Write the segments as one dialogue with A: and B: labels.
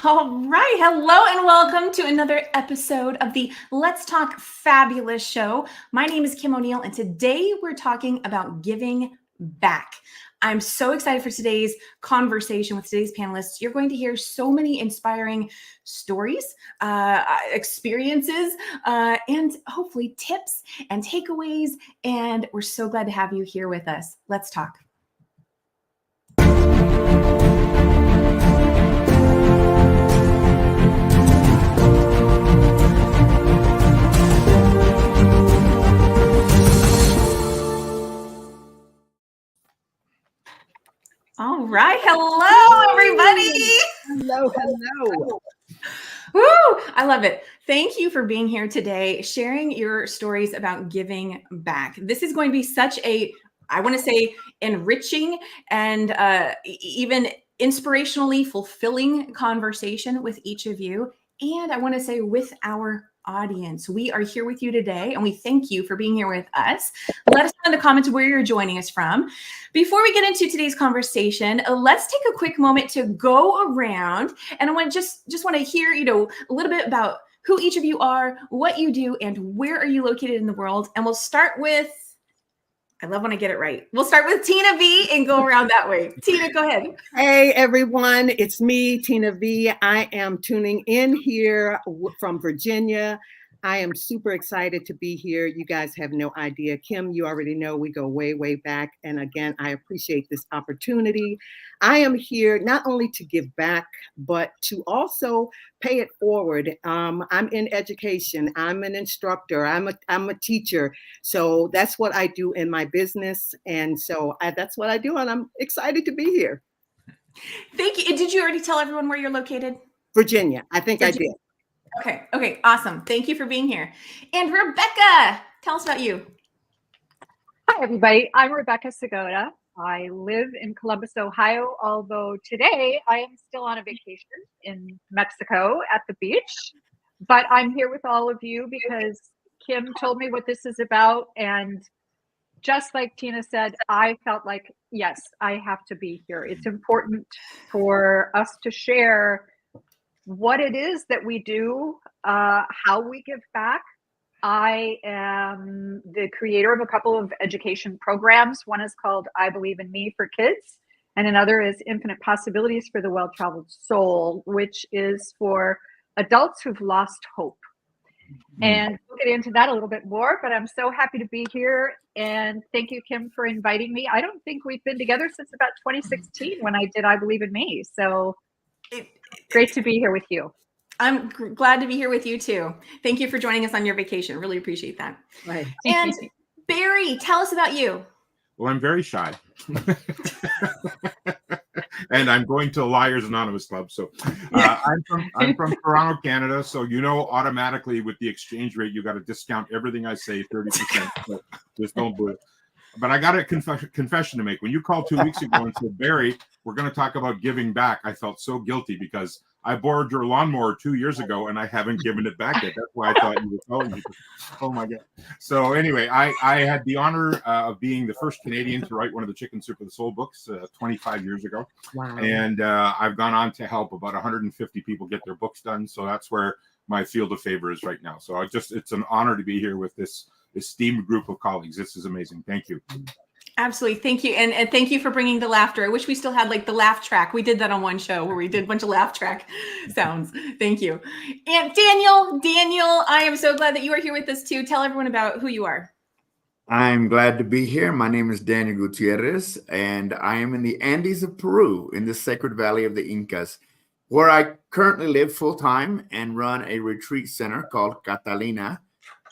A: All right. Hello and welcome to another episode of the Let's Talk Fabulous show. My name is Kim O'Neill, and today we're talking about giving back. I'm so excited for today's conversation with today's panelists. You're going to hear so many inspiring stories, experiences, and hopefully tips and takeaways. And we're so glad to have you here with us. Let's talk. All right. Hello, everybody.
B: Hello.
A: Woo! I love it. Thank you for being here today, sharing your stories about giving back. This is going to be such a, I want to say, enriching and even inspirationally fulfilling conversation with each of you. And I want to say with our audience. We are here with you today, and we thank you for being here with us. Let us know in the comments where you're joining us from. Before we get into today's conversation, let's take a quick moment to go around, and I want just want to hear, a little bit about who each of you are, what you do, and where are you located in the world. And we'll start with, I love when I get it right. We'll start with Tina V and go around that way. Tina, go ahead.
B: Hey, everyone. It's me, Tina V. I am tuning in here from Virginia. I am super excited to be here. You guys have no idea. Kim, you already know we go way, way back. And again, I appreciate this opportunity. I am here not only to give back, but to also pay it forward. I'm in education. I'm an instructor. I'm a teacher. So that's what I do in my business. And so that's what I do. And I'm excited to be here.
A: Thank you. Did you already tell everyone where you're located?
B: Virginia. I think I did.
A: Okay, awesome. Thank you for being here. And Rebecca, tell us about you.
C: Hi, everybody. I'm Rebecca Psigoda. I live in Columbus, Ohio, although today I am still on a vacation in Mexico at the beach. But I'm here with all of you because Kim told me what this is about. And just like Tina said, I felt like, yes, I have to be here. It's important for us to share what it is that we do, how we give back. I am the creator of a couple of education programs. One is called I Believe in Me for Kids, and another is Infinite Possibilities for the Well-Traveled Soul, which is for adults who've lost hope. And we'll get into that a little bit more, but I'm so happy to be here. And thank you, Kim, for inviting me. I don't think we've been together since about 2016 when I did I Believe in Me. So great to be here with you.
A: I'm glad to be here with you too. Thank you for joining us on your vacation. Really appreciate that.
B: Right.
A: And Barry, tell us about you.
D: Well, I'm very shy. And I'm going to Liars Anonymous Club. So I'm from Toronto, Canada. So, automatically with the exchange rate, you got to discount everything I say 30%. So just don't do it. But I got a confession to make. When you called 2 weeks ago and said, Barry, we're going to talk about giving back, I felt so guilty because I borrowed your lawnmower 2 years ago and I haven't given it back yet. That's why I thought you were calling me. Oh, my God. So anyway, I had the honor of being the first Canadian to write one of the Chicken Soup of the Soul books 25 years ago.
B: Wow.
D: And I've gone on to help about 150 people get their books done. So that's where my field of favor is right now. So it's an honor to be here with this esteemed group of colleagues. This is amazing. Thank you.
A: Absolutely. Thank you. And thank you for bringing the laughter. I wish we still had the laugh track. We did that on one show where we did a bunch of laugh track sounds. Thank you. And Daniel, I am so glad that you are here with us too. Tell everyone about who you are.
E: I'm glad to be here. My name is Daniel Gutierrez, and I am in the Andes of Peru, in the Sacred Valley of the Incas, where I currently live full-time and run a retreat center called Catalina.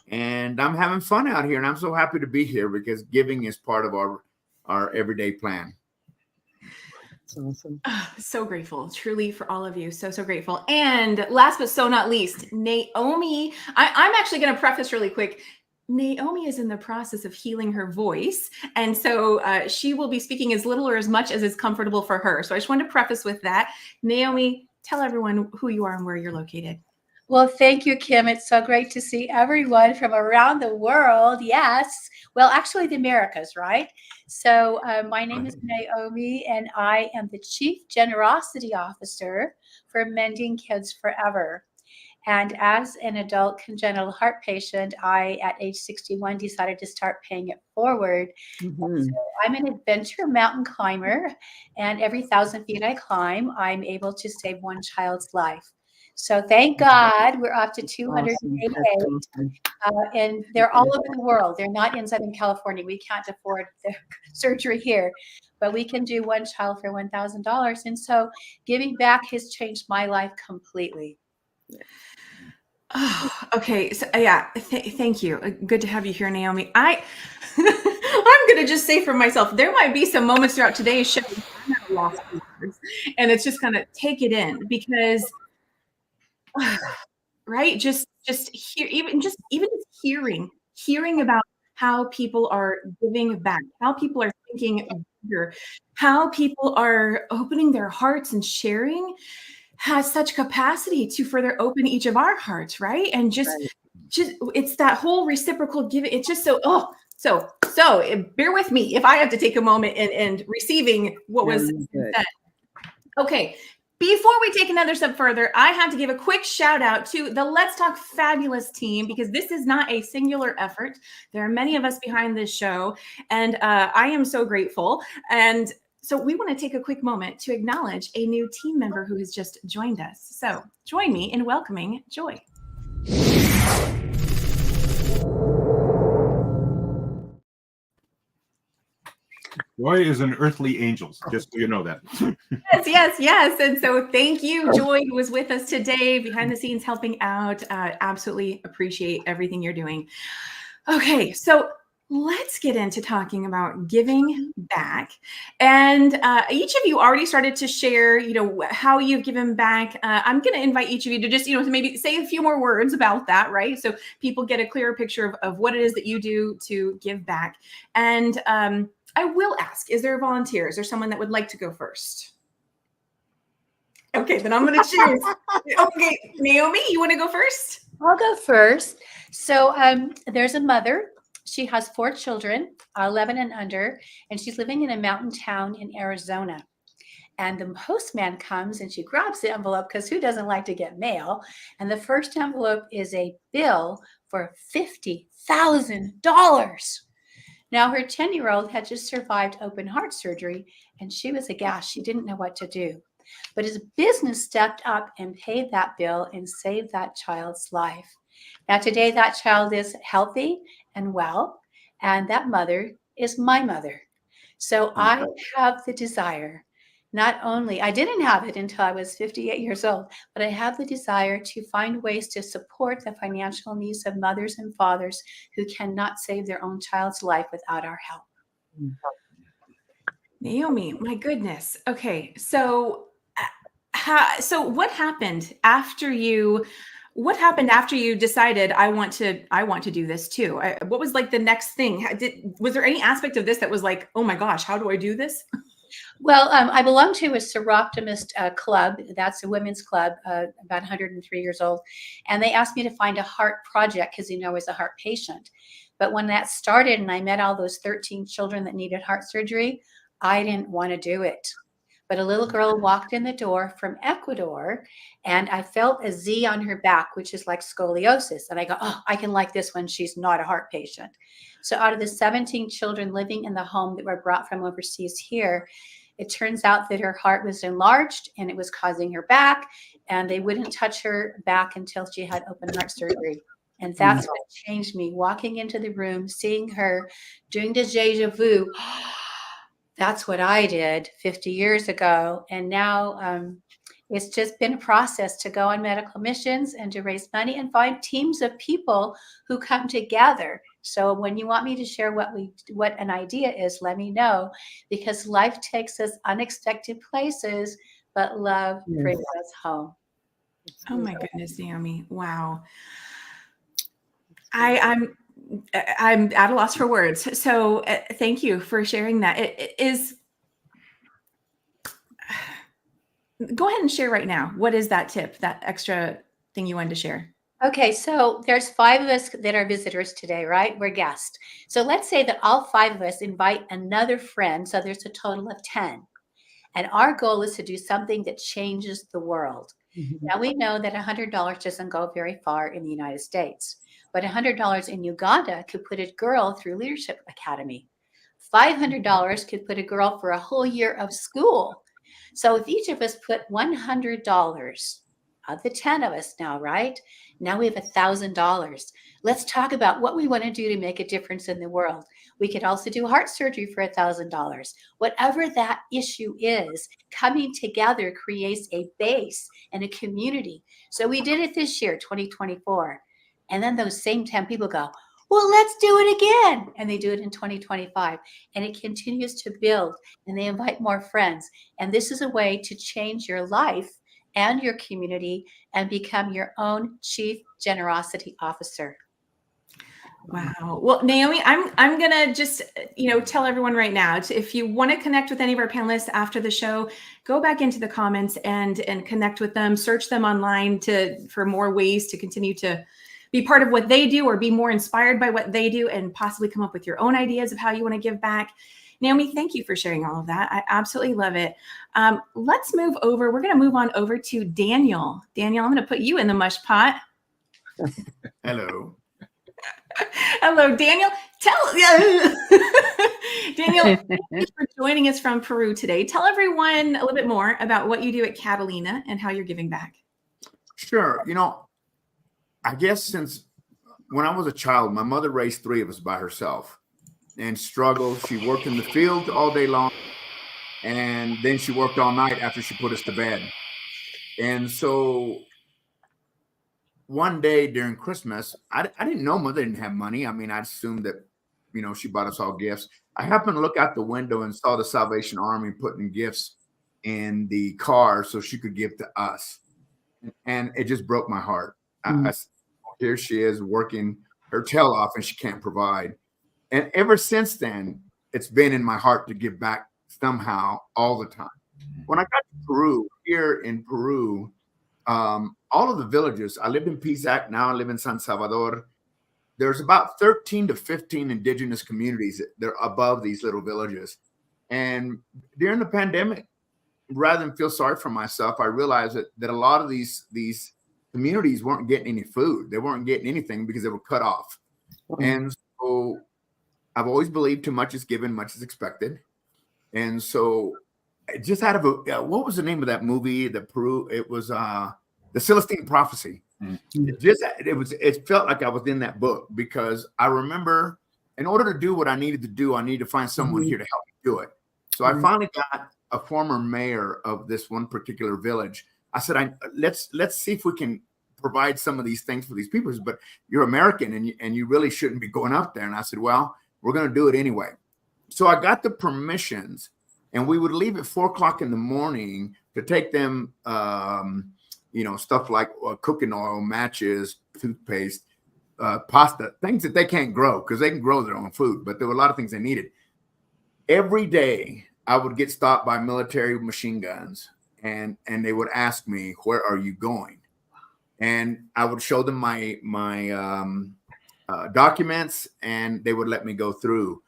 E: And I'm having fun out here, and I'm so happy to be here because giving is part of our everyday plan.
B: That's awesome.
A: So grateful, truly, for all of you. So grateful. And last but so not least, Naomi. I'm actually going to preface really quick. Naomi is in the process of healing her voice. And so she will be speaking as little or as much as is comfortable for her. So I just wanted to preface with that. Naomi, tell everyone who you are and where you're located.
F: Well, thank you, Kim. It's so great to see everyone from around the world. Yes. Well, actually, the Americas, right? So, my name is Naomi, and I am the Chief Generosity Officer for Mending Kids Forever. And as an adult congenital heart patient, I, at age 61, decided to start paying it forward.
B: Mhm.
F: So I'm an adventure mountain climber, and every 1,000 feet I climb, I'm able to save one child's life. So thank God we're up to
B: Awesome.
F: 288,
B: That's awesome.
F: and they're all over the world. They're not in Southern California. We can't afford the surgery here, but we can do one child for $1,000. And so giving back has changed my life completely.
A: Oh, okay. So yeah, thank you. Good to have you here, Naomi. I'm gonna just say for myself, there might be some moments throughout today's show I'm at a loss for words, and it's just kind of take it in because, right? Just hear even just hearing about how people are giving back, how people are thinking bigger, how people are opening their hearts and sharing has such capacity to further open each of our hearts, right? And just it's that whole reciprocal giving. It's just bear with me if I have to take a moment and receiving what was said. Okay. Before we take another step further, I have to give a quick shout out to the Let's Talk Fabulous team, because this is not a singular effort. There are many of us behind this show, and I am so grateful. And so we want to take a quick moment to acknowledge a new team member who has just joined us. So join me in welcoming Joy.
D: Joy is an earthly angel, just so you know that.
A: Yes. And so thank you, Joy, who was with us today, behind the scenes, helping out. Absolutely appreciate everything you're doing. Okay, so let's get into talking about giving back. And each of you already started to share, how you've given back. I'm going to invite each of you to just, to maybe say a few more words about that, right? So people get a clearer picture of what it is that you do to give back. And I will ask, is there a volunteer? Is there someone that would like to go first? Okay, then I'm going to choose. Okay, Naomi, you want to go first?
F: I'll go first. So there's a mother. She has 4 children, 11 and under, and she's living in a mountain town in Arizona. And the postman comes and she grabs the envelope, because who doesn't like to get mail? And the first envelope is a bill for $50,000. Now, her 10-year-old had just survived open heart surgery, and she was aghast. She didn't know what to do. But his business stepped up and paid that bill and saved that child's life. Now, today, that child is healthy and well, and that mother is my mother. So I have the desire, not only, I didn't have it until I was 58 years old, but I have the desire to find ways to support the financial needs of mothers and fathers who cannot save their own child's life without our help.
A: Naomi, my goodness. Okay, so what happened after you decided I want to do this too? What was like the next thing? Was there any aspect of this that was like, oh my gosh, how do I do this?
F: Well, I belong to a Seroptimist club. That's a women's club, about 103 years old. And they asked me to find a heart project because, I was a heart patient. But when that started and I met all those 13 children that needed heart surgery, I didn't want to do it. But a little girl walked in the door from Ecuador, and I felt a Z on her back, which is like scoliosis. And I go, oh, I can like this one. She's not a heart patient. So out of the 17 children living in the home that were brought from overseas here, it turns out that her heart was enlarged and it was causing her back, and they wouldn't touch her back until she had open heart surgery. And that's what changed me, walking into the room, seeing her, doing the déjà vu. That's what I did 50 years ago. And now it's just been a process to go on medical missions and to raise money and find teams of people who come together. So when you want me to share what an idea is, let me know, because life takes us unexpected places, but love brings us home.
A: Oh my goodness, Naomi. Wow. I'm at a loss for words. So thank you for sharing that. It is. Go ahead and share right now. What is that tip, that extra thing you wanted to share?
F: Okay, so there's 5 of us that are visitors today, right? We're guests. So let's say that all 5 of us invite another friend. So there's a total of 10. And our goal is to do something that changes the world. Now we know that $100 doesn't go very far in the United States, but $100 in Uganda could put a girl through Leadership Academy. $500 could put a girl for a whole year of school. So if each of us put $100 of the 10 of us now, right? Now we have $1,000. Let's talk about what we want to do to make a difference in the world. We could also do heart surgery for $1,000. Whatever that issue is, coming together creates a base and a community. So we did it this year, 2024. And then those same 10 people go, well, let's do it again. And they do it in 2025. And it continues to build, and they invite more friends. And this is a way to change your life and your community and become your own chief generosity officer.
A: Wow. Well, Naomi, I'm gonna just tell everyone right now, if you want to connect with any of our panelists after the show, go back into the comments and connect with them. Search them online for more ways to continue to be part of what they do or be more inspired by what they do, and possibly come up with your own ideas of how you want to give back. Naomi, thank you for sharing all of that. I absolutely love it. Let's move over. We're going to move on over to Daniel. Daniel, I'm going to put you in the mush pot.
E: Hello.
A: Hello, Daniel. Daniel, thank you for joining us from Peru today. Tell everyone a little bit more about what you do at Catalina and how you're giving back.
E: Sure. I guess since when I was a child, my mother raised 3 of us by herself and struggled. She worked in the field all day long, and then she worked all night after she put us to bed. And so one day during Christmas, I didn't know Mother didn't have money. I mean, I assumed that, she bought us all gifts. I happened to look out the window and saw the Salvation Army putting gifts in the car so she could give to us. And it just broke my heart. Here she is working her tail off and she can't provide. And ever since then, it's been in my heart to give back somehow all the time. When I got to Peru, here in Peru, all of the villages, I lived in Pisac, now I live in San Salvador. There's about 13 to 15 indigenous communities that are above these little villages. And during the pandemic, rather than feel sorry for myself, I realized that a lot of these communities weren't getting any food. They weren't getting anything because they were cut off. And so I've always believed too much is given, much is expected. And so just out of what was the name of that movie that Peru, it was the Celestine Prophecy. It felt like I was in that book, because I remember in order to do what I needed to do, I needed to find someone here to help me do it. So I finally got a former mayor of this one particular village. I said, let's see if we can provide some of these things for these people. But you're American and you really shouldn't be going up there. And I said, well, we're going to do it anyway. So I got the permissions, and we would leave at 4 o'clock in the morning to take them, stuff like cooking oil, matches, toothpaste, pasta, things that they can't grow because they can grow their own food. But there were a lot of things they needed. Every day I would get stopped by military machine guns, and they would ask me, where are you going? And I would show them my documents, and they would let me go through.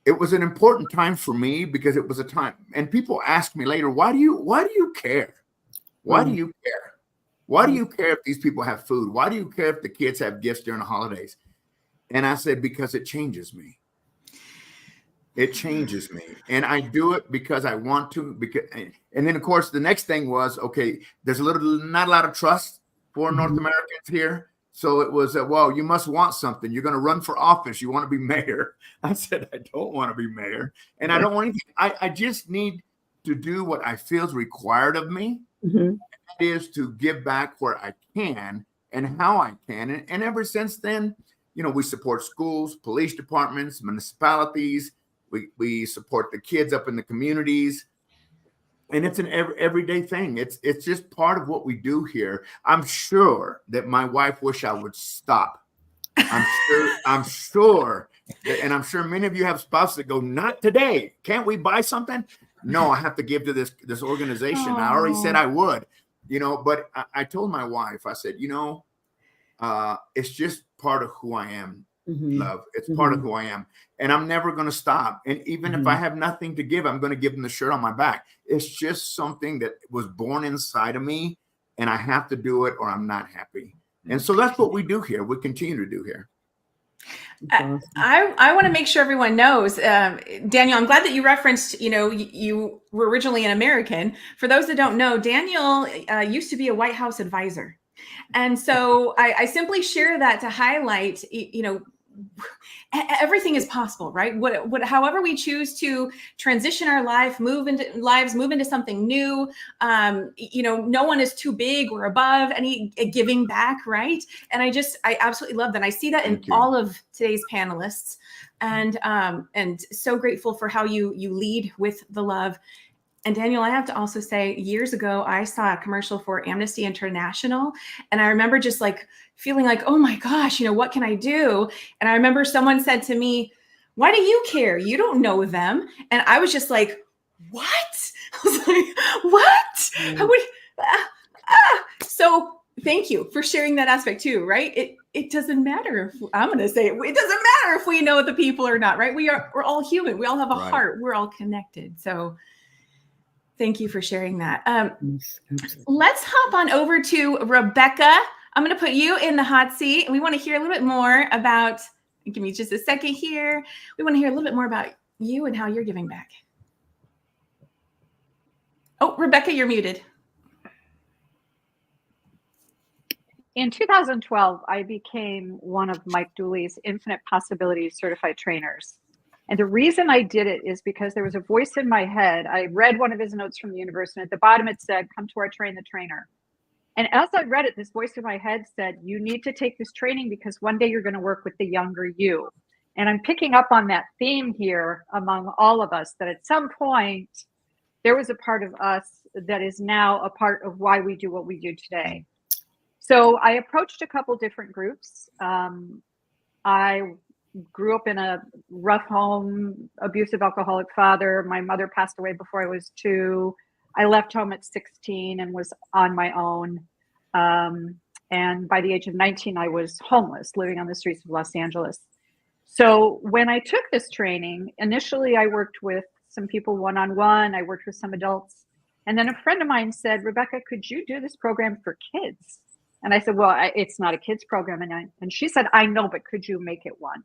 E: It was an important time for me because it was a time, and people ask me later, why do you care? Why do you care? Why do you care if these people have food? Why do you care if the kids have gifts during the holidays? And I said, because it changes me. It changes me. And I do it because I want to. And then, of course, the next thing was, okay, there's not a lot of trust for North Americans here. So it was, well, you must want something. You're going to run for office. You want to be mayor. I said, I don't want to be mayor. And I don't want anything. I just need to do what I feel is required of me. That is to give back where I can and how I can. And ever since then, we support schools, police departments, municipalities. We support the kids up in the communities. And it's an everyday thing. It's just part of what we do here. I'm sure that my wife wish I would stop. I'm sure, and I'm sure many of you have spouses that go, not today. Can't we buy something? No, I have to give to this organization. I already said I would. But I told my wife, I said, it's just part of who I am, love. It's part of who I am. And I'm never going to stop. And even if I have nothing to give, I'm going to give them the shirt on my back. It's just something that was born inside of me, and I have to do it or I'm not happy. And so that's what we do here. We continue to do here.
A: I want to make sure everyone knows, Daniel, I'm glad that you referenced, you were originally an American. For those that don't know, Daniel used to be a White House advisor. And so I simply share that to highlight, everything is possible, right? However we choose to transition our life, move into something new. No one is too big or above any giving back, right? And I absolutely love that. And I see that in all of today's panelists, and so grateful for how you lead with the love. And Daniel, I have to also say, years ago, I saw a commercial for Amnesty International. And I remember just feeling like, oh my gosh, what can I do? And I remember someone said to me, why do you care? You don't know them. And I was just like, what? I was like, what? So thank you for sharing that aspect too, right? It doesn't matter I'm going to say it doesn't matter if we know the people or not, right? We're all human. We all have a heart. We're all connected. So thank you for sharing that. Let's hop on over to Rebecca. I'm going to put you in the hot seat. We want to hear a little bit more about, give me just a second here. We want to hear a little bit more about you and how you're giving back. Oh, Rebecca, you're muted.
C: In 2012, I became one of Mike Dooley's Infinite Possibilities certified trainers. And the reason I did it is because there was a voice in my head. I read one of his notes from the universe, and at the bottom it said, come to our Train the Trainer. And as I read it, this voice in my head said, you need to take this training because one day you're going to work with the younger you. And I'm picking up on that theme here among all of us, that at some point, there was a part of us that is now a part of why we do what we do today. So I approached a couple different groups. I grew up in a rough home, abusive alcoholic father. My mother passed away before I was 2. I left home at 16 and was on my own. And by the age of 19, I was homeless, living on the streets of Los Angeles. So when I took this training, initially I worked with some people one-on-one. I worked with some adults. And then a friend of mine said, Rebecca, could you do this program for kids? And I said, well, it's not a kids program. And she said, I know, but could you make it one?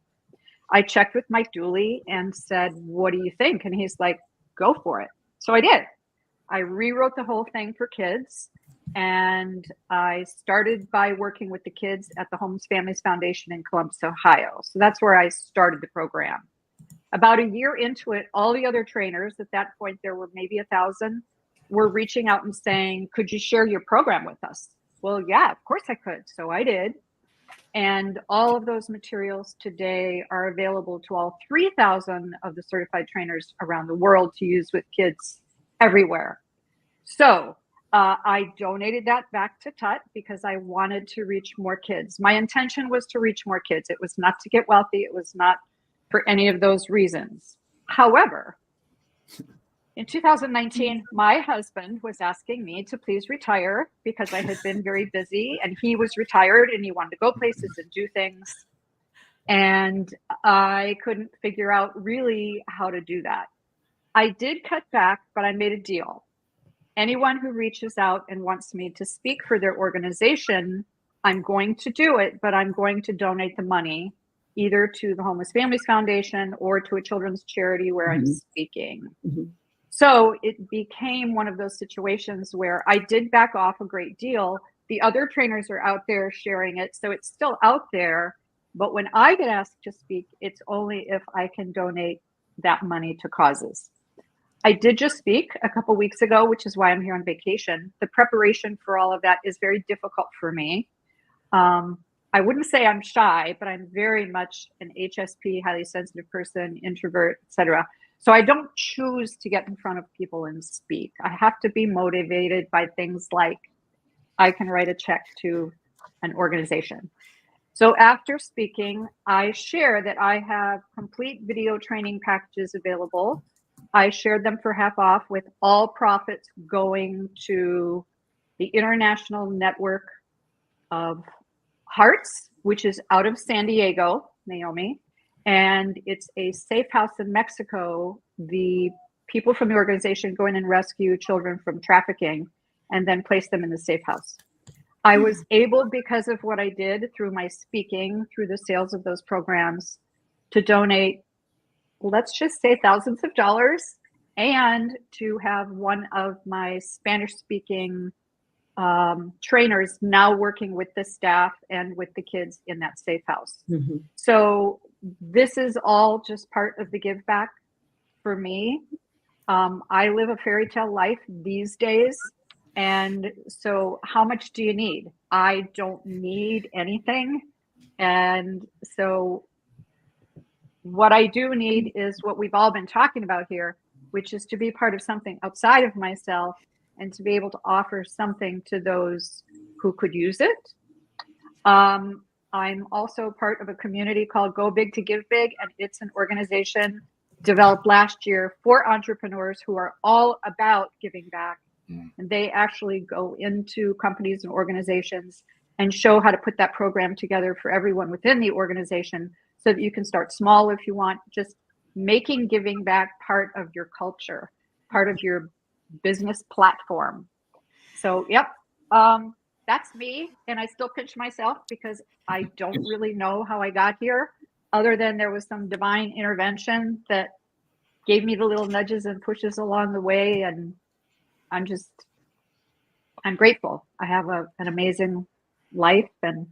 C: I checked with Mike Dooley and said, what do you think? And he's like, go for it. So I did. I rewrote the whole thing for kids. And I started by working with the kids at the Homeless Families Foundation in Columbus, Ohio. So that's where I started the program. About a year into it, all the other trainers, at that point, there were maybe 1,000, were reaching out and saying, could you share your program with us? Well, yeah, of course I could. So I did. And all of those materials today are available to all 3,000 of the certified trainers around the world to use with kids everywhere. So I donated that back to Tut because I wanted to reach more kids. My intention was to reach more kids. It was not to get wealthy. It was not for any of those reasons. However, in 2019, my husband was asking me to please retire because I had been very busy, and he was retired and he wanted to go places and do things. And I couldn't figure out really how to do that. I did cut back, but I made a deal. Anyone who reaches out and wants me to speak for their organization, I'm going to do it, but I'm going to donate the money either to the Homeless Families Foundation or to a children's charity where I'm speaking. So it became one of those situations where I did back off a great deal. The other trainers are out there sharing it, so it's still out there. But when I get asked to speak, it's only if I can donate that money to causes. I did just speak a couple weeks ago, which is why I'm here on vacation. The preparation for all of that is very difficult for me. I wouldn't say I'm shy, but I'm very much an HSP, highly sensitive person, introvert, etc. So I don't choose to get in front of people and speak. I have to be motivated by things like I can write a check to an organization. So after speaking, I share that I have complete video training packages available. I shared them for half off with all profits going to the International Network of Hearts, which is out of San Diego, Naomi, and it's a safe house in Mexico. The people from the organization go in and rescue children from trafficking and then place them in the safe house. I was able, because of what I did through my speaking, through the sales of those programs, to donate, let's just say, thousands of dollars, and to have one of my Spanish-speaking trainers now working with the staff and with the kids in that safe house.
B: Mm-hmm.
C: So this is all just part of the give back for me. I live a fairy tale life these days. And so how much do you need? I don't need anything. And so what I do need is what we've all been talking about here, which is to be part of something outside of myself and to be able to offer something to those who could use it. I'm also part of a community called Go Big to Give Big, and it's an organization developed last year for entrepreneurs who are all about giving back. And they actually go into companies and organizations and show how to put that program together for everyone within the organization so that you can start small if you want, just making giving back part of your culture, part of your business platform. So, yep, that's me. And I still pinch myself because I don't really know how I got here, other than there was some divine intervention that gave me the little nudges and pushes along the way. And I'm grateful. I have an amazing life, and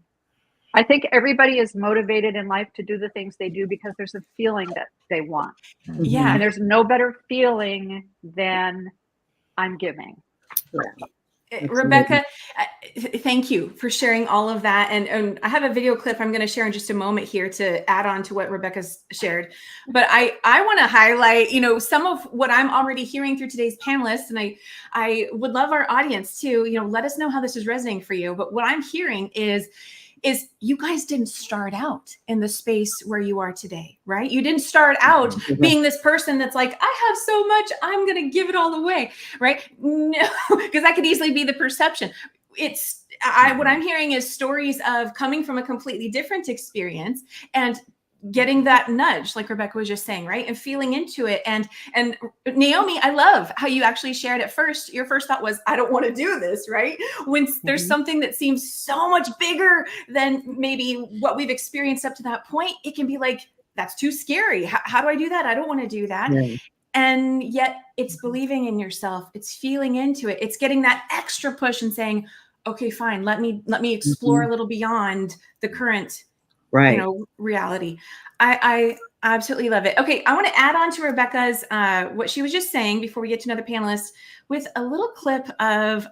C: I think everybody is motivated in life to do the things they do because there's a feeling that they want.
A: Yeah.
C: And there's no better feeling than I'm giving.
A: Rebecca, thank you for sharing all of that. And I have a video clip I'm going to share in just a moment here to add on to what Rebecca's shared. But I want to highlight, some of what I'm already hearing through today's panelists. And I would love our audience to, let us know how this is resonating for you. But what I'm hearing is you guys didn't start out in the space where you are today, right? You didn't start out being this person that's like, I have so much, I'm going to give it all away, right? No, because that could easily be the perception. What I'm hearing is stories of coming from a completely different experience and getting that nudge, like Rebecca was just saying, right? And feeling into it. And Naomi, I love how you actually shared at first. Your first thought was, I don't want to do this, right? When there's something that seems so much bigger than maybe what we've experienced up to that point, it can be like, that's too scary. How do I do that? I don't want to do that. Yeah. And yet it's believing in yourself. It's feeling into it. It's getting that extra push and saying, okay, fine. Let me explore a little beyond the current reality. I absolutely love it. Okay. I want to add on to Rebecca's, what she was just saying before we get to another panelist with a little clip of,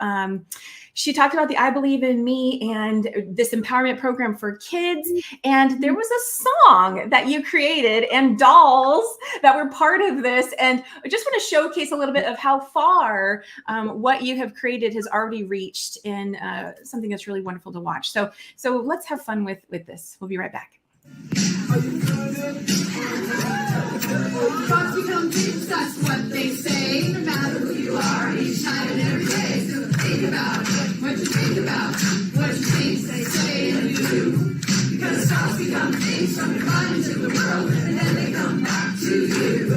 A: she talked about the I Believe in Me and this empowerment program for kids. And there was a song that you created and dolls that were part of this. And I just want to showcase a little bit of how far what you have created has already reached in something that's really wonderful to watch. So let's have fun with this. We'll be right back.
G: That's what they say. No matter who you are, each time and every day. So think about what you think about, what you think they say and do. Because thoughts become things from your mind into the world, and then they come back to you.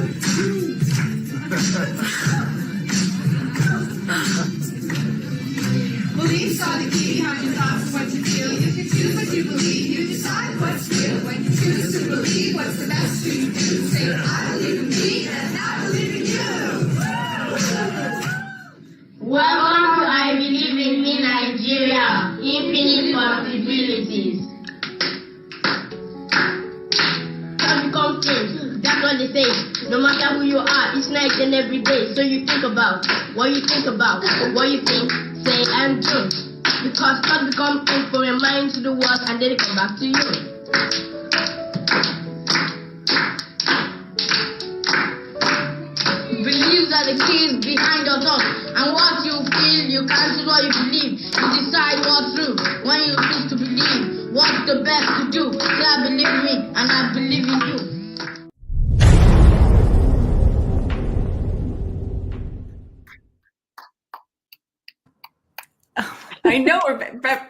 G: Beliefs are the key. How your thoughts, what you feel. You can choose what you believe. You decide what's real. When you choose to believe what's the best you do, say I believe in me and I believe in you.
H: Welcome to I Believe in Me Nigeria. Infinite possibilities. Can become things. That's what they say. No matter who you are, it's night and every day. So you think about what you think about, what you think, say and do. Because thoughts become things from your mind to the world and then they come back to you. Beliefs are the keys behind your thoughts. And what you feel, you can't do what you believe. You decide what's true when you choose to believe. What's the best to do? Say I believe in me and I believe in you.
A: Oh I know.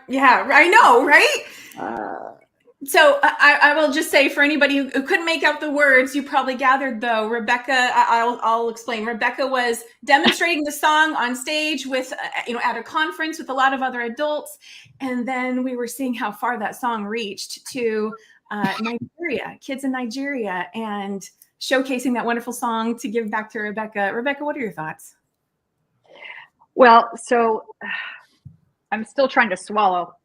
A: Yeah, I know, right? So I will just say, for anybody who couldn't make out the words, you probably gathered, though, Rebecca, I'll explain. Rebecca was demonstrating the song on stage with, at a conference with a lot of other adults. And then we were seeing how far that song reached to Nigeria, kids in Nigeria, and showcasing that wonderful song to give back to Rebecca. Rebecca, what are your thoughts?
C: Well, so I'm still trying to swallow.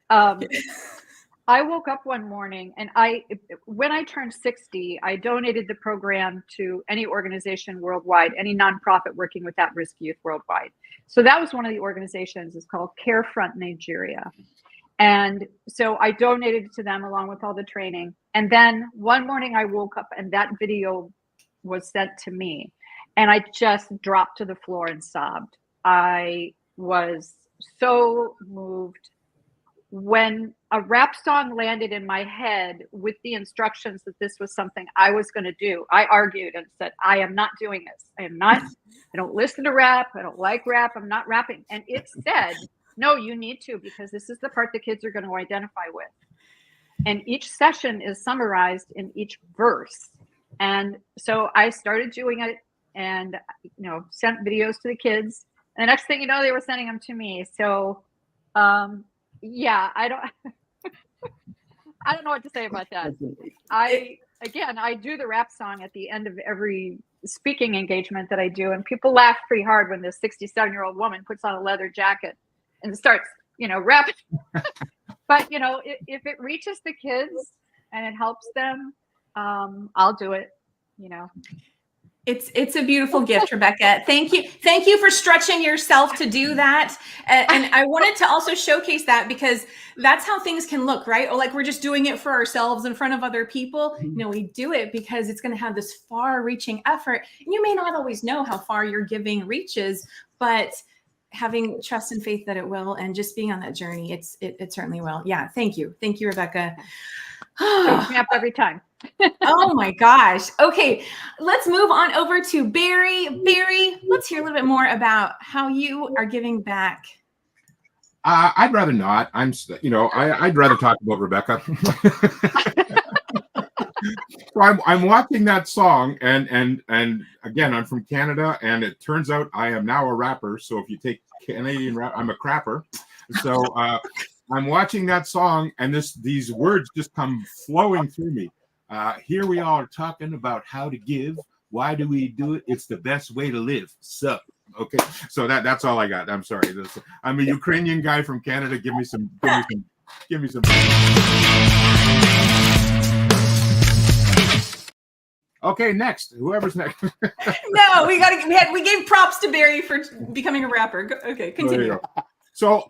C: I woke up one morning and when I turned 60, I donated the program to any organization worldwide, any nonprofit working with at-risk youth worldwide. So that was one of the organizations. It's called Carefront Nigeria. And so I donated it to them along with all the training. And then one morning I woke up and that video was sent to me. And I just dropped to the floor and sobbed. I was so moved. When a rap song landed in my head with the instructions that this was something I was going to do, I argued and said, I am not doing this. I don't listen to rap. I don't like rap. I'm not rapping. And it said, no, you need to, because this is the part the kids are going to identify with. And each session is summarized in each verse. And so I started doing it and, sent videos to the kids. And the next thing you know, they were sending them to me. So, yeah, I don't know what to say about that. I do the rap song at the end of every speaking engagement that I do, and people laugh pretty hard when this 67-year-old woman puts on a leather jacket and starts, rapping. But if it reaches the kids and it helps them, I'll do it.
A: It's a beautiful gift, Rebecca. Thank you for stretching yourself to do that. And I wanted to also showcase that, because that's how things can look, right? Or like we're just doing it for ourselves in front of other people. We do it because it's going to have this far-reaching effort. And you may not always know how far your giving reaches, but having trust and faith that it will, and just being on that journey, it certainly will. Yeah, thank you, Rebecca.
C: Chokes me up every time.
A: Oh my gosh. Okay, let's move on over to Barry. Barry, let's hear a little bit more about how you are giving back.
D: I'd rather not. I'd rather talk about Rebecca. So I'm watching that song, and again, I'm from Canada, and it turns out I am now a rapper. So if you take Canadian rap, I'm a crapper. So I'm watching that song, and these words just come flowing through me. Here we are talking about how to give. Why do we do it? It's the best way to live. So, okay. So that's all I got. I'm sorry. I'm a Ukrainian guy from Canada. Give me some. Okay, next. Whoever's next.
A: No, we gave props to Barry for becoming a rapper. Okay, continue.
D: So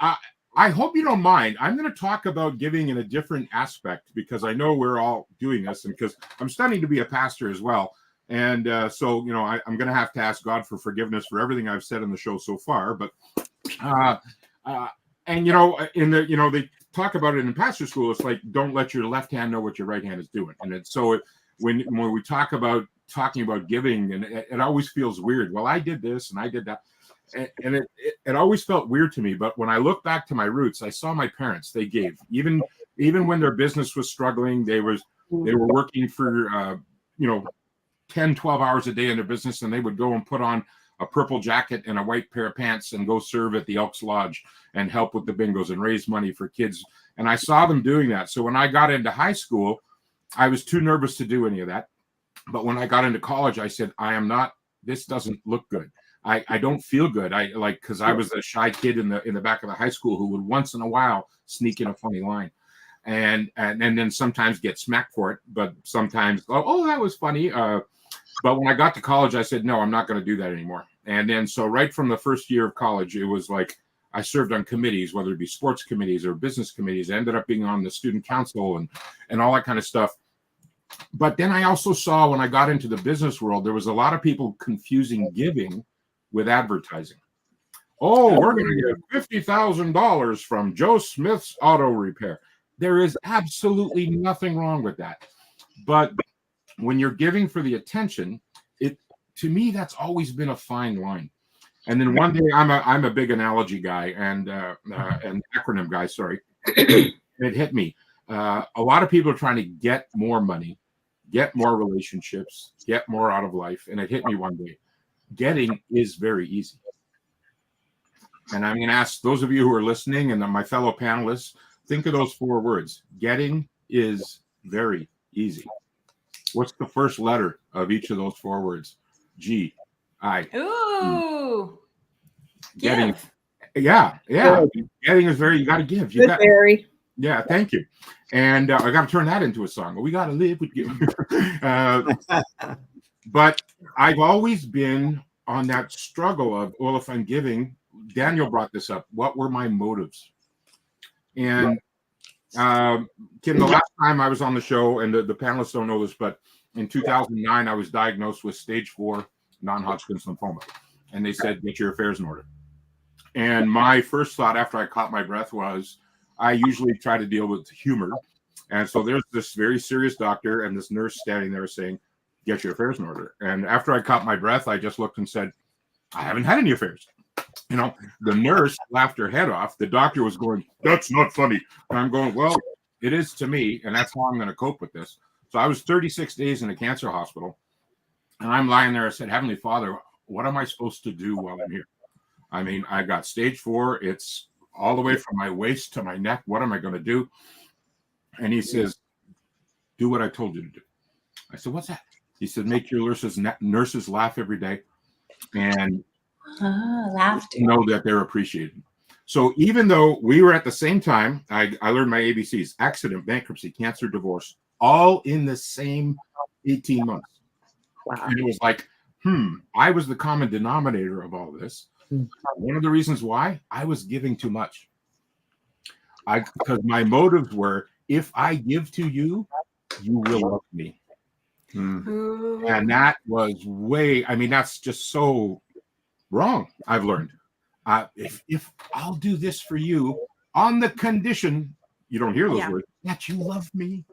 D: I hope you don't mind. I'm going to talk about giving in a different aspect, because I know we're all doing this, and because I'm studying to be a pastor as well. And so, I'm going to have to ask God for forgiveness for everything I've said on the show so far. But, they talk about it in pastor school. It's like, don't let your left hand know what your right hand is doing. And when we talking about giving, and it always feels weird. Well, I did this and I did that. And it always felt weird to me. But when I look back to my roots, I saw my parents. They gave, even when their business was struggling. They were working for 10, 12 hours a day in their business, and they would go and put on a purple jacket and a white pair of pants and go serve at the Elks Lodge and help with the bingos and raise money for kids. And I saw them doing that. So when I got into high school, I was too nervous to do any of that. But when I got into college, I said, this doesn't look good. I don't feel good. Because I was a shy kid in the back of the high school who would once in a while sneak in a funny line, and then sometimes get smacked for it. But sometimes, oh, that was funny. But when I got to college, I said, no, I'm not going to do that anymore. And then so right from the first year of college, it was like I served on committees, whether it be sports committees or business committees. I ended up being on the student council and all that kind of stuff. But then I also saw, when I got into the business world, there was a lot of people confusing giving with advertising. Oh, we're going to get $50,000 from Joe Smith's auto repair. There is absolutely nothing wrong with that. But when you're giving for the attention, to me, that's always been a fine line. And then one day, I'm a big analogy guy and an acronym guy. Sorry, it hit me. A lot of people are trying to get more money, get more relationships, get more out of life, and it hit me one day. Getting is very easy. And I'm going to ask those of you who are listening and my fellow panelists, think of those 4 words. Getting is very easy. What's the first letter of each of those 4 words? G, I.
A: Ooh.
D: Getting.
A: Give.
D: Yeah.
B: Good.
D: Getting is very, you got to give.
B: Good, Barry.
D: Yeah, thank you. And I got to turn that into a song. We got to live with you. But I've always been on that struggle of, well, if I'm giving, Daniel brought this up. What were my motives? And Kim, the last time I was on the show, and the panelists don't know this, but in 2009, I was diagnosed with stage 4 non-Hodgkin's lymphoma. And they said, get your affairs in order. And my first thought after I caught my breath was, I usually try to deal with humor. And so there's this very serious doctor and this nurse standing there saying, get your affairs in order. And after I caught my breath, I just looked and said, I haven't had any affairs. You know, the nurse laughed her head off. The doctor was going, that's not funny. And I'm going, well, it is to me. And that's how I'm going to cope with this. So I was 36 days in a cancer hospital. And I'm lying there. I said, Heavenly Father, what am I supposed to do while I'm here? I mean, I got stage 4. It's all the way from my waist to my neck. What am I going to do? And he says, do what I told you to do. I said, what's that? He said, make your nurses laugh every day and
F: laughter.
D: know that they're appreciated. So even though we were at the same time, I learned my ABCs, accident, bankruptcy, cancer, divorce, all in the same 18 months.
B: Wow.
D: And it was like, I was the common denominator of all this. One of the reasons why I was giving too much. Because my motives were, if I give to you, you will love me. And that was that's just so wrong. I've learned. If I'll do this for you on the condition, you don't hear those words, that you love me.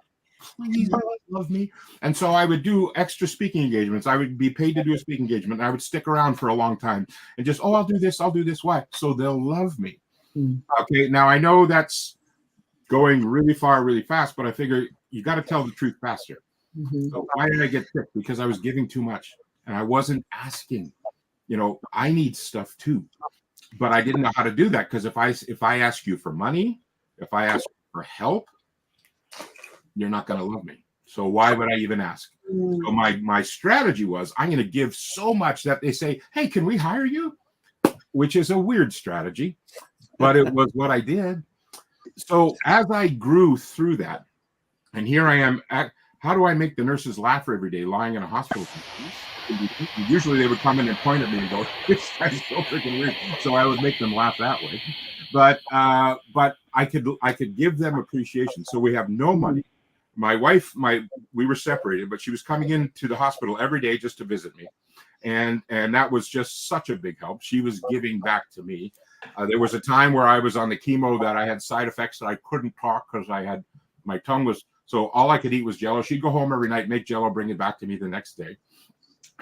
D: Please love me. And so I would do extra speaking engagements. I would be paid to do a speaking engagement. I would stick around for a long time and just, I'll do this. Why? So they'll love me. Okay. Now I know that's going really far, really fast, but I figure you got to tell the truth faster. So why did I get sick? Because I was giving too much and I wasn't asking. You know, I need stuff too, but I didn't know how to do that. Because if I ask you for money, if I ask for help, you're not going to love me. So why would I even ask? So my strategy was, I'm going to give so much that they say, hey, can we hire you? Which is a weird strategy, but it was what I did. So as I grew through that, and here I am, how do I make the nurses laugh every day lying in a hospital? Usually they would come in and point at me and go, this guy's so freaking weird. So I would make them laugh that way. But I could give them appreciation. So we have no money. My wife, we were separated, but she was coming into the hospital every day just to visit me. And that was just such a big help. She was giving back to me. There was a time where I was on the chemo that I had side effects that I couldn't talk because my tongue was, so all I could eat was Jell-O. She'd go home every night, make Jell-O, bring it back to me the next day.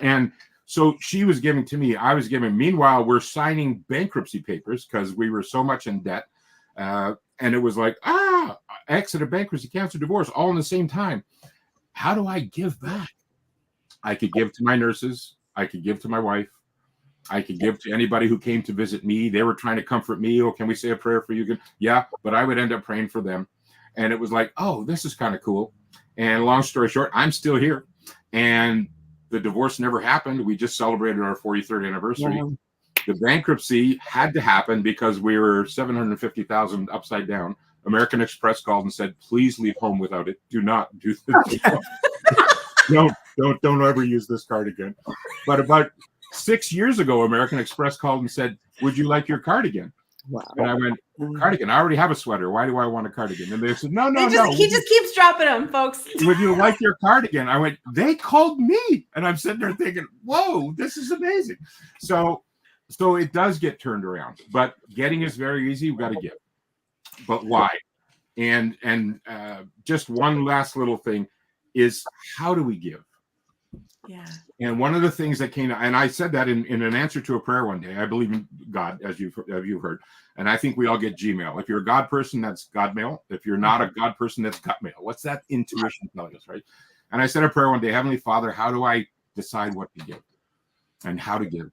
D: And so she was giving to me, I was giving. Meanwhile, we're signing bankruptcy papers because we were so much in debt. And it was like, accident, bankruptcy, cancer, divorce, all in the same time. How do I give back? I could give to my nurses. I could give to my wife. I could give to anybody who came to visit me. They were trying to comfort me. Oh, can we say a prayer for you? Yeah, but I would end up praying for them. And it was like, oh, this is kind of cool. And long story short, I'm still here. And the divorce never happened. We just celebrated our 43rd anniversary. Wow. The bankruptcy had to happen because we were $750,000 upside down. American Express called and said, please leave home without it. Do not do this. Don't ever use this card again. But about 6 years ago, American Express called and said, would you like your cardigan? Wow. And I went, cardigan? I already have a sweater. Why do I want a cardigan? And they said, no.
A: He just keeps dropping them, folks.
D: Would you like your cardigan? I went, they called me. And I'm sitting there thinking, whoa, this is amazing. So it does get turned around. But getting is very easy. We've got to give. But why? And just one last little thing is, how do we give?
A: Yeah.
D: And one of the things that came, and I said that in an answer to a prayer one day. I believe in God, as you've heard, and I think we all get Gmail. If you're a God person, that's God mail. If you're not a God person, that's gut mail. What's that intuition telling us, right? And I said a prayer one day, Heavenly Father, how do I decide what to give and how to give?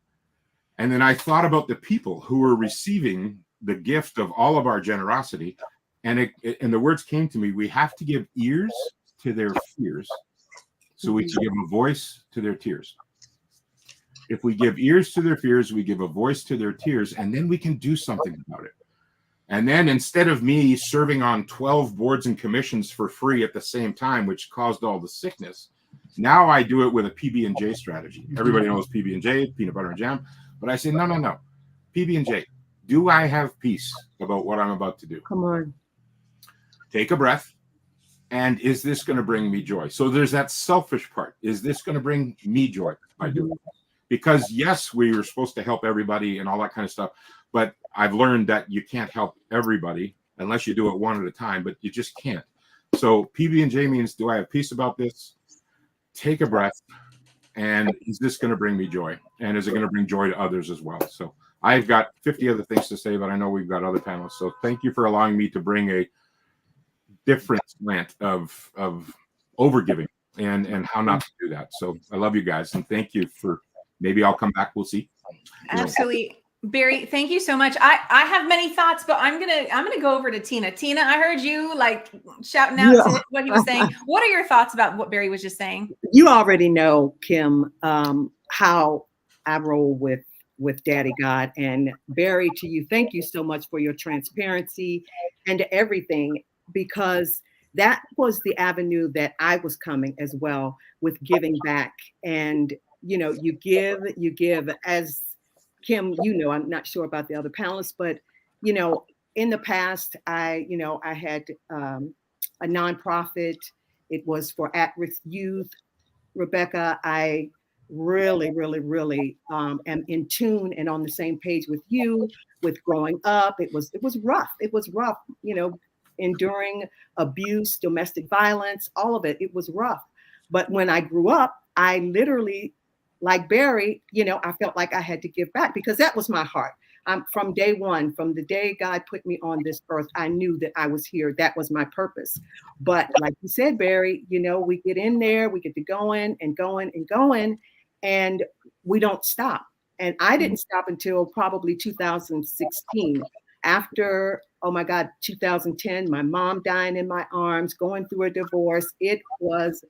D: And then I thought about the people who were receiving the gift of all of our generosity, and the words came to me: we have to give ears to their fears, so we can give a voice to their tears. If we give ears to their fears, we give a voice to their tears, and then we can do something about it. And then instead of me serving on 12 boards and commissions for free at the same time, which caused all the sickness, now I do it with a PB&J strategy. Everybody knows PB&J, peanut butter and jam. But I say, no. PB&J, do I have peace about what I'm about to do?
B: Come on.
D: Take a breath. And is this going to bring me joy? So there's that selfish part. Is this going to bring me joy by doing it? Because yes, we were supposed to help everybody and all that kind of stuff. But I've learned that you can't help everybody unless you do it one at a time, but you just can't. So PB&J means, do I have peace about this? Take a breath. And is this going to bring me joy? And is it going to bring joy to others as well? So I've got 50 other things to say, but I know we've got other panels. So thank you for allowing me to bring a different slant of overgiving and how not to do that. So I love you guys, and thank you for, maybe I'll come back. We'll see.
A: Absolutely. Barry, thank you so much. I have many thoughts, but I'm gonna go over to Tina. Tina, I heard you like shouting out to what he was saying. What are your thoughts about what Barry was just saying?
B: You already know, Kim, how I roll with Daddy God. And Barry, to you, thank you so much for your transparency and everything, because that was the avenue that I was coming as well, with giving back. And you give, as Kim, I'm not sure about the other panelists, but in the past, I had a nonprofit. It was for at-risk youth. Rebecca, I really, really, really am in tune and on the same page with you with growing up. It was rough. It was rough, enduring abuse, domestic violence, all of it. It was rough. But when I grew up, I literally, like Barry, I felt like I had to give back, because that was my heart. From day one, from the day God put me on this earth, I knew that I was here. That was my purpose. But like you said, Barry, we get in there, we get to going and going and going, and we don't stop. And I didn't stop until probably 2016. After, oh my God, 2010, my mom dying in my arms, going through a divorce. It was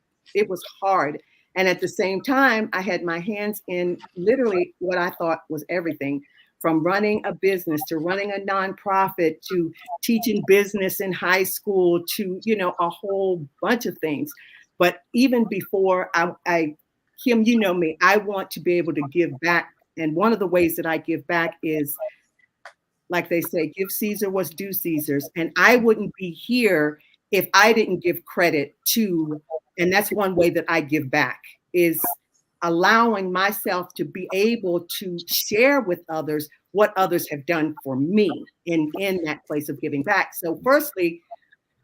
B: hard. And at the same time, I had my hands in literally what I thought was everything, from running a business to running a nonprofit to teaching business in high school to, a whole bunch of things. But even before Kim, you know me, I want to be able to give back. And one of the ways that I give back is, like they say, give Caesar what's due Caesar's. And I wouldn't be here if I didn't give credit to, and that's one way that I give back, is allowing myself to be able to share with others what others have done for me in that place of giving back. So firstly,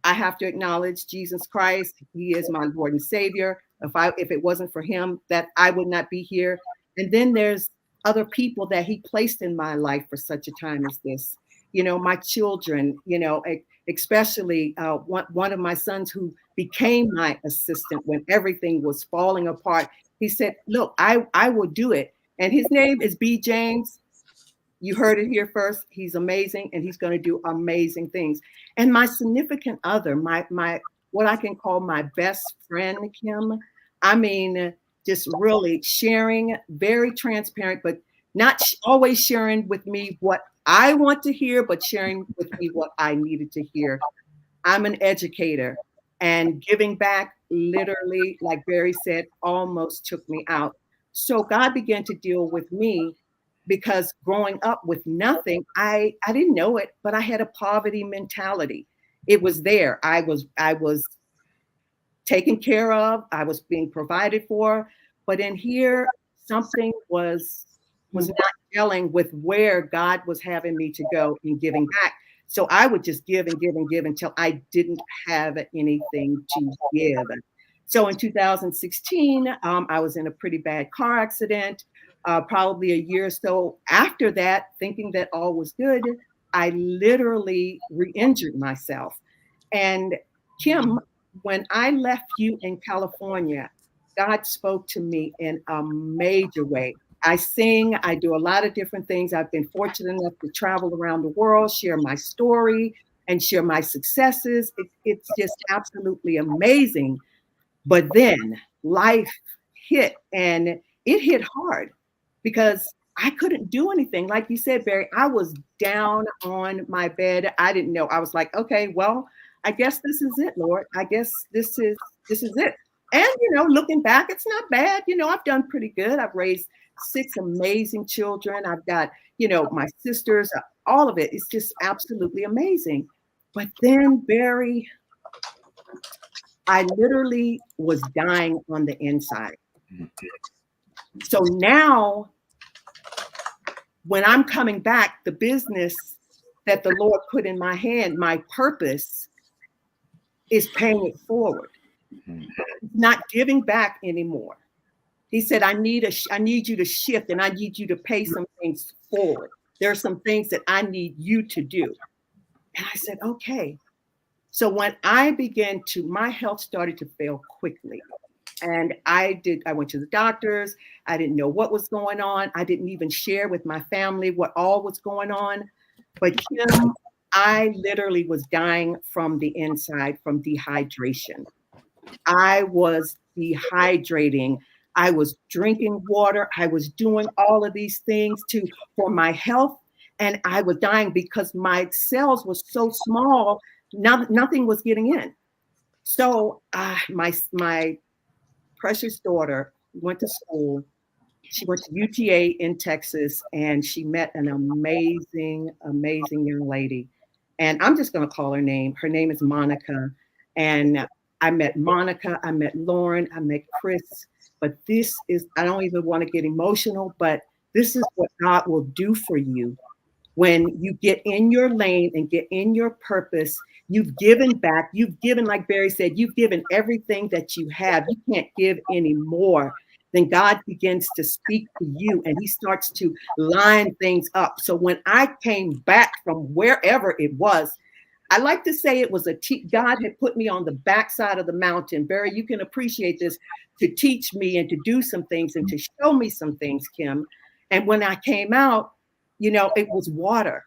B: I have to acknowledge Jesus Christ. He is my Lord and Savior. If it wasn't for him, that I would not be here. And then there's other people that he placed in my life for such a time as this. My children, especially one of my sons who became my assistant when everything was falling apart. He said, look, I will do it. And his name is B. James. You heard it here first. He's amazing, and he's going to do amazing things. And my significant other, my what I can call my best friend, Kim, I mean, just really sharing, very transparent, but not always sharing with me what I want to hear, but sharing with me what I needed to hear. I'm an educator, and giving back literally, like Barry said, almost took me out. So God began to deal with me, because growing up with nothing, I didn't know it, but I had a poverty mentality. It was there. I was taken care of. I was being provided for. But in here, something was not gelling with where God was having me to go in giving back. So I would just give and give and give until I didn't have anything to give. So in 2016, I was in a pretty bad car accident. Probably a year or so after that, thinking that all was good, I literally re-injured myself. And Kim, when I left you in California, God spoke to me in a major way. I sing, I do a lot of different things. I've been fortunate enough to travel around the world, share my story, and share my successes. It's just absolutely amazing. But then life hit, and it hit hard because I couldn't do anything. Like you said, Barry, I was down on my bed. I didn't know. I was like, okay, well, I guess this is it, Lord. I guess this is it. And looking back, it's not bad. I've done pretty good. I've raised 6 amazing children. I've got, my sisters, all of it. It's just absolutely amazing. But then, Barry, I literally was dying on the inside. So now, when I'm coming back, the business that the Lord put in my hand, my purpose, is paying it forward. Not giving back anymore. He said, I need you to shift, and I need you to pay some things forward. There are some things that I need you to do. And I said, okay. So when my health started to fail quickly. And I went to the doctors. I didn't know what was going on. I didn't even share with my family what all was going on. But Kim, I literally was dying from the inside from dehydration. I was dehydrating. I was drinking water. I was doing all of these things for my health. And I was dying because my cells were so small. Nothing was getting in. So my precious daughter went to school. She went to UTA in Texas, and she met an amazing, amazing young lady. And I'm just going to call her name. Her name is Monica. And I met Monica, I met Lauren, I met Chris. But I don't even want to get emotional, but this is what God will do for you. When you get in your lane and get in your purpose, you've given back. You've given, like Barry said, you've given everything that you have. You can't give any more. Then God begins to speak to you, and he starts to line things up. So when I came back from wherever it was, I like to say it was God had put me on the backside of the mountain. Barry, you can appreciate this, to teach me and to do some things and to show me some things, Kim. And when I came out, it was water.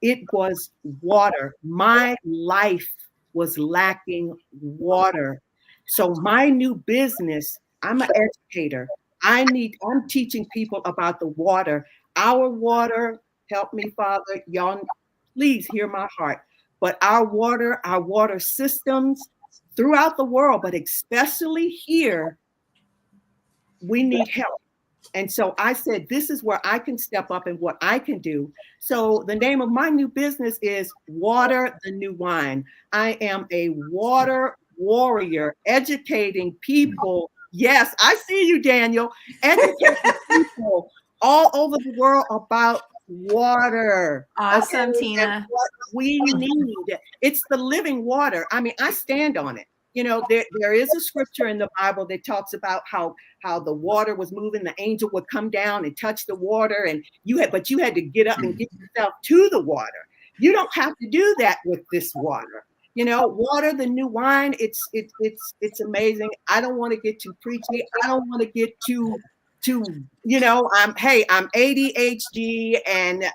B: It was water. My life was lacking water. So my new business, I'm an educator. I'm teaching people about the water. Our water, help me, Father, y'all, please hear my heart. But our water systems throughout the world, but especially here, we need help. And so I said, this is where I can step up and what I can do. So the name of my new business is Water the New Wine. I am a water warrior, educating people. Yes, I see you, Daniel. Educating people all over the world about water.
A: Awesome,
B: Okay?
A: Tina.
B: And what we need. It's the living water. I mean, I stand on it. There is a scripture in the Bible that talks about how the water was moving, the angel would come down and touch the water, and you had to get up and get yourself to the water. You don't have to do that with this water. Water the new wine. It's amazing. I don't want to get too preachy. I don't want to get too I'm ADHD, and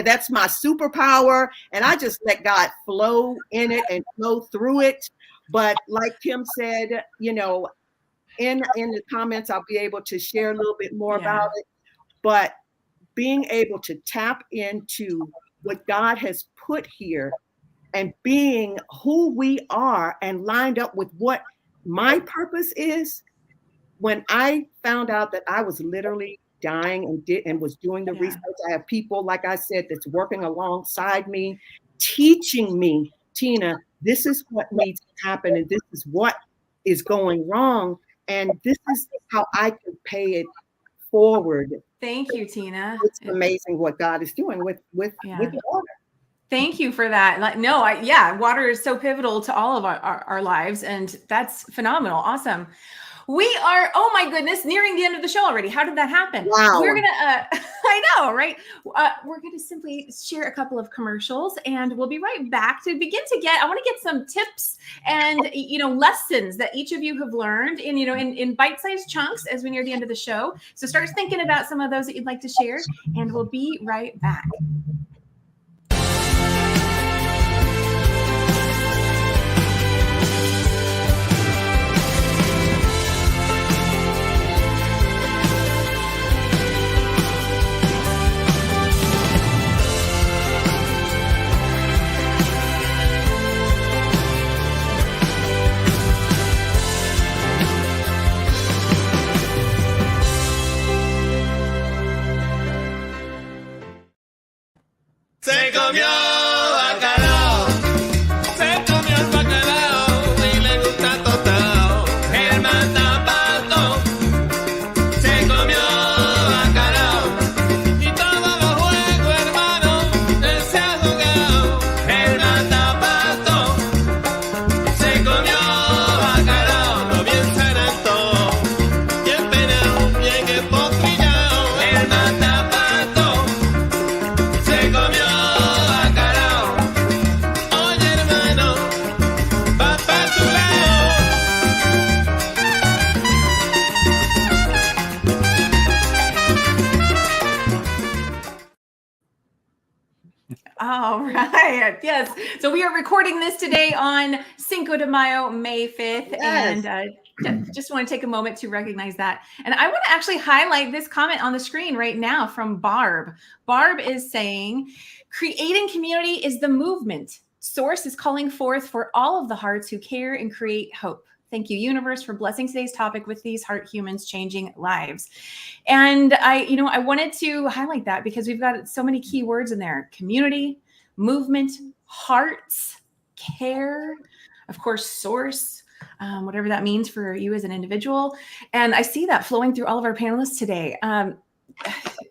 B: that's my superpower, and I just let God flow in it and flow through it. But like Kim said, in the comments, I'll be able to share a little bit more about it. But being able to tap into what God has put here and being who we are and lined up with what my purpose is. When I found out that I was literally dying and was doing the research, I have people, like I said, that's working alongside me, teaching me, Tina, this is what needs to happen, and this is what is going wrong, and this is how I can pay it forward.
A: Thank you, Tina.
B: It's amazing what God is doing with water.
A: Thank you for that. No, yeah, water is so pivotal to all of our lives, and that's phenomenal. Awesome. We are, oh my goodness, nearing the end of the show already. How did that happen?
B: Wow.
A: We're gonna, I know, right? We're gonna simply share a couple of commercials, and we'll be right back to begin to get. I want to get some tips and lessons that each of you have learned in bite-sized chunks as we near the end of the show. So start thinking about some of those that you'd like to share, and we'll be right back.
I: Se comió bacalao, se comió el bacalao y le gusta tostado. El matapato se comió bacalao y todos los juegos, hermano, él se ha jugado. El matapato se comió bacalao, lo bien santo, bien penado, bien empotrillado. El matapato se comió.
A: All right. Yes. So we are recording this today on Cinco de Mayo, May 5th.
B: Yes.
A: And just want to take a moment to recognize that. And I want to actually highlight this comment on the screen right now from Barb. Barb is saying, creating community is the movement. Source is calling forth for all of the hearts who care and create hope. Thank you, universe, for blessing today's topic with these heart humans changing lives. And I wanted to highlight that because we've got so many key words in there: community, movement, hearts, care, of course, source, whatever that means for you as an individual. And I see that flowing through all of our panelists today.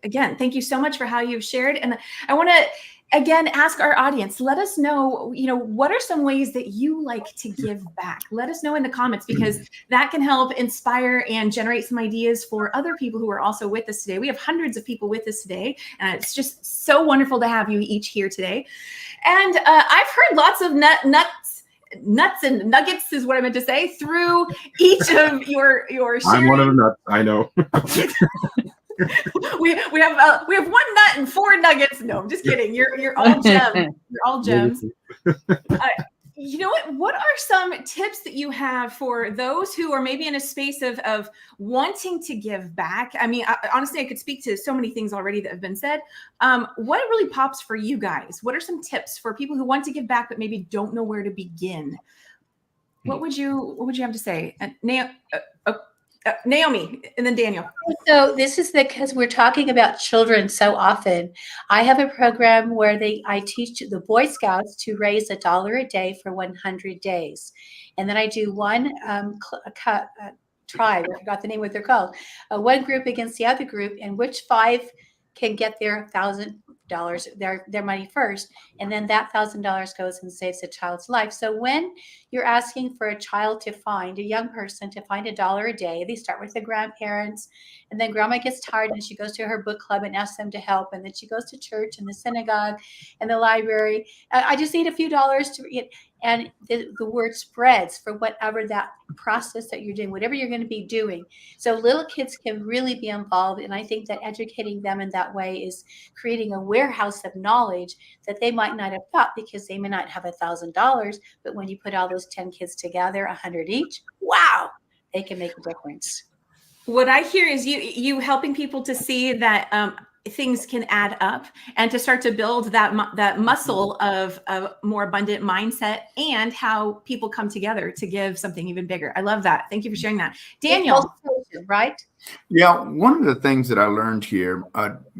A: Again, thank you so much for how you've shared. And I want to again ask our audience, let us know, what are some ways that you like to give back? Let us know in the comments, because that can help inspire and generate some ideas for other people who are also with us today. We have hundreds of people with us today, and it's just so wonderful to have you each here today. And I've heard lots of nuts and nuggets is what I meant to say through each of your sharing.
D: I'm one of the nuts, I know.
A: we have 1 nut and 4 nuggets. No, I'm just kidding. You're all gems. You're all gems. You know what are some tips that you have for those who are maybe in a space of wanting to give back? I mean, honestly, I could speak to so many things already that have been said. What really pops for you guys? What are some tips for people who want to give back but maybe don't know where to begin? What would you have to say? Naomi, and then Daniel.
F: So this is because we're talking about children so often. I have a program where I teach the Boy Scouts to raise $1 a day for 100 days. And then I do one tribe, I forgot the name, what they're called, one group against the other group, and which 5 can get their $1,000, their money first, and then that $1,000 goes and saves a child's life. So when you're asking for a child to find, a young person to find $1 a day, they start with the grandparents, and then grandma gets tired and she goes to her book club and asks them to help, and then she goes to church and the synagogue and the library. I just need a few dollars to get, and the word spreads for whatever that process that you're doing, whatever you're going to be doing. So little kids can really be involved, and I think that educating them in that way is creating a warehouse of knowledge that they might not have thought, because they may not have $1,000, but when you put all those 10 kids together, 100 each, wow, they can make a difference.
A: What I hear is you helping people to see that things can add up, and to start to build that muscle of a more abundant mindset, and how people come together to give something even bigger. I love that. Thank you for sharing that. Daniel.
F: Right?
E: Yeah, one of the things that I learned here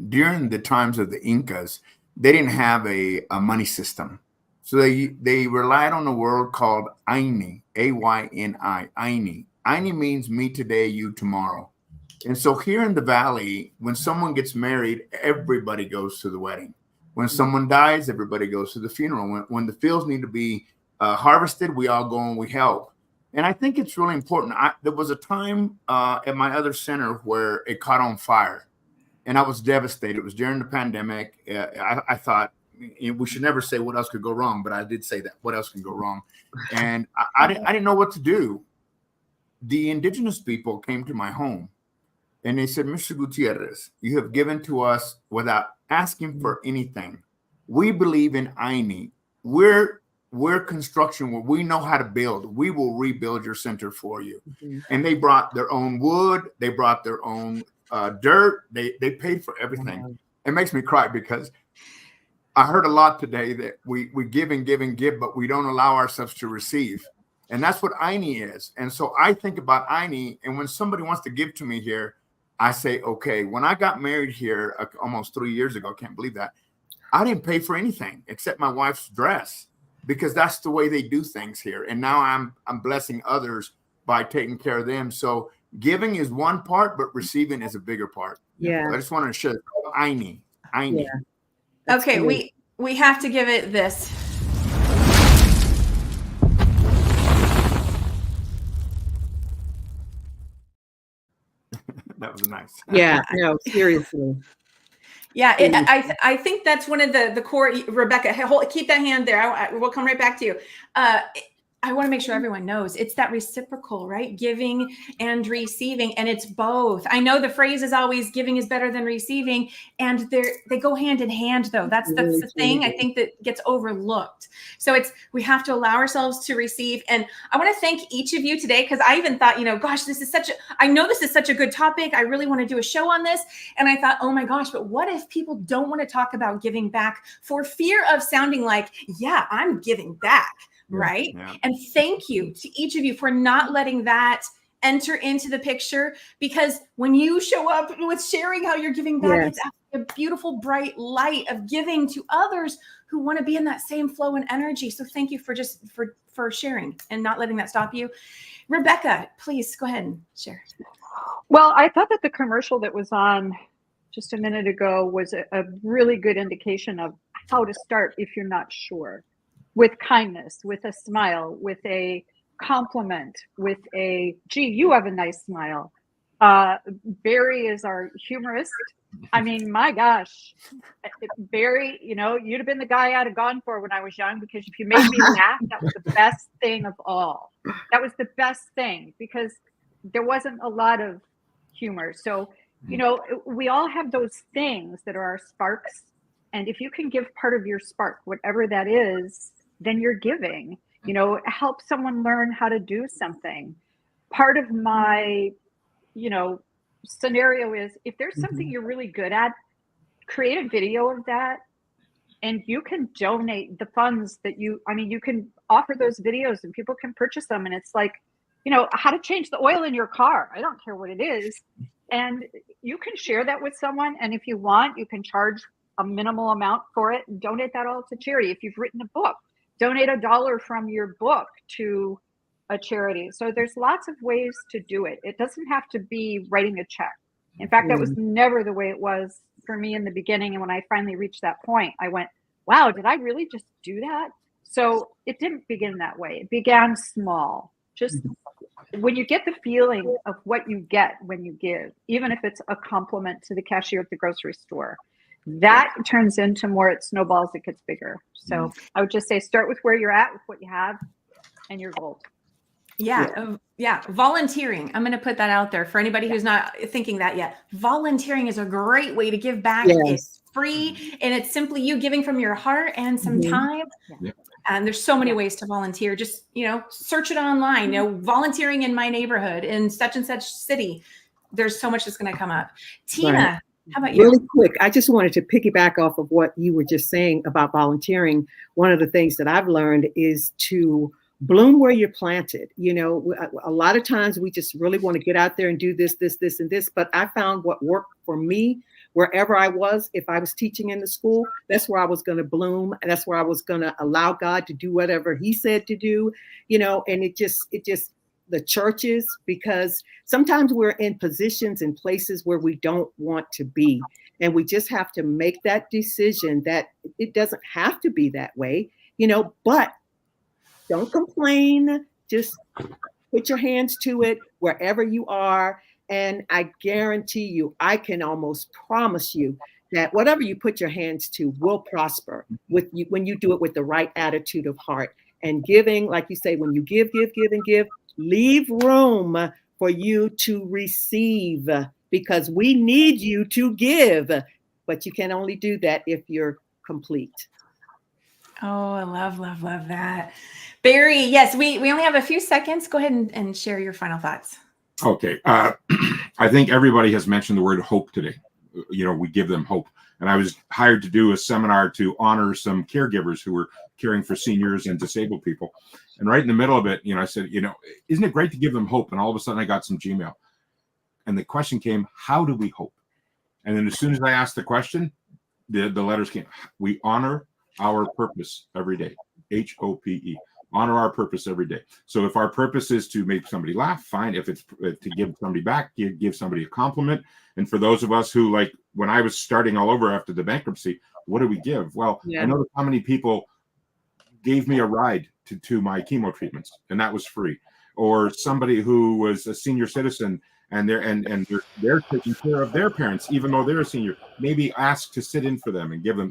E: during the times of the Incas, they didn't have a money system. So they relied on a word called Aini, A-Y-N-I, Aini. Aini means me today, you tomorrow. And so here in the Valley, when someone gets married, everybody goes to the wedding. When someone dies, everybody goes to the funeral. When the fields need to be harvested, we all go and we help. And I think it's really important. There was a time at my other center where it caught on fire, and I was devastated. It was during the pandemic. I thought we should never say what else could go wrong, but I did say that. What else can go wrong? And I didn't know what to do. The indigenous people came to my home, and they said, Mr. Gutierrez, you have given to us without asking for anything. We believe in INI. We're construction where we know how to build. We will rebuild your center for you. Mm-hmm. And they brought their own wood. They brought their own dirt. They paid for everything. Mm-hmm. It makes me cry because I heard a lot today that we give and give and give, but we don't allow ourselves to receive. And that's what INI is. And so I think about INI, and when somebody wants to give to me here, I say, okay, when I got married here almost 3 years ago, I can't believe that, I didn't pay for anything except my wife's dress, because that's the way they do things here. And now I'm blessing others by taking care of them. So giving is one part, but receiving is a bigger part.
B: Yeah.
E: So I just want to show INI.
B: Yeah.
A: Okay, cool. we have to give it this.
E: That was nice.
B: Yeah, no, seriously.
A: Yeah, I think that's one of the core. Rebecca, keep that hand there. We'll come right back to you. I want to make sure everyone knows it's that reciprocal, right? Giving and receiving, and it's both. I know the phrase is always giving is better than receiving, and they go hand in hand, though. That's the thing I think that gets overlooked. So we have to allow ourselves to receive. And I want to thank each of you today, because I even thought, gosh, I know this is such a good topic. I really want to do a show on this. And I thought, oh my gosh, but what if people don't want to talk about giving back for fear of sounding like, yeah, I'm giving back. Right. Yeah. And thank you to each of you for not letting that enter into the picture, because when you show up with sharing how you're giving back, yes, it's actually a beautiful, bright light of giving to others who want to be in that same flow and energy. So thank you for sharing and not letting that stop you. Rebecca, please go ahead and share.
C: Well, I thought that the commercial that was on just a minute ago was a really good indication of how to start if you're not sure. With kindness, with a smile, with a compliment, with a, gee, you have a nice smile. Barry is our humorist. I mean, my gosh, Barry, you'd have been the guy I'd have gone for when I was young, because if you made me laugh, that was the best thing of all. That was the best thing, because there wasn't a lot of humor. So, we all have those things that are our sparks. And if you can give part of your spark, whatever that is, then you're giving, help someone learn how to do something. Part of my, scenario is, if there's something you're really good at, create a video of that, and you can donate the funds that you can offer those videos and people can purchase them. And it's like, how to change the oil in your car. I don't care what it is. And you can share that with someone. And if you want, you can charge a minimal amount for it and donate that all to charity. If you've written a book, donate $1 from your book to a charity. So there's lots of ways to do it. It doesn't have to be writing a check. In fact, that was never the way it was for me in the beginning. And when I finally reached that point, I went, wow, did I really just do that? So it didn't begin that way. It began small. Just when you get the feeling of what you get when you give, even if it's a compliment to the cashier at the grocery store, that turns into more, it snowballs, it gets bigger. So I would just say, start with where you're at, with what you have, and your goal.
A: Yeah. Volunteering. I'm going to put that out there for anybody who's not thinking that yet. Volunteering is a great way to give back. Yes. It's free, and it's simply you giving from your heart and some time. Yeah. And there's so many ways to volunteer. Just, search it online, volunteering in my neighborhood in such and such city. There's so much that's going to come up. Tina. Right. How about you?
B: Really quick, I just wanted to piggyback off of what you were just saying about volunteering. One of the things that I've learned is to bloom where you're planted. A lot of times we just really want to get out there and do this, and this. But I found what worked for me wherever I was. If I was teaching in the school, that's where I was going to bloom. And that's where I was going to allow God to do whatever he said to do, and it just the churches, because sometimes we're in positions and places where we don't want to be. And we just have to make that decision that it doesn't have to be that way, but don't complain. Just put your hands to it wherever you are. And I guarantee you, I can almost promise you that whatever you put your hands to will prosper with you when you do it with the right attitude of heart. And giving, like you say, when you give, and give, leave room for you to receive, because we need you to give, but you can only do that if you're complete.
A: Oh, I love that. Barry, yes, we only have a few seconds. Go ahead and share your final thoughts.
D: Okay. I think everybody has mentioned the word hope today. We give them hope. And I was hired to do a seminar to honor some caregivers who were caring for seniors and disabled people. And right in the middle of it, I said, isn't it great to give them hope? And all of a sudden I got some Gmail. And the question came, how do we hope? And then as soon as I asked the question, the letters came. We honor our purpose every day. HOPE. Honor our purpose every day. So if our purpose is to make somebody laugh, fine. If it's to give somebody back, give somebody a compliment. And for those of us who, like when I was starting all over after the bankruptcy, what do we give? Well, I noticed how many people gave me a ride to my chemo treatments, and that was free. Or somebody who was a senior citizen and they're taking care of their parents, even though they're a senior, maybe ask to sit in for them and give them,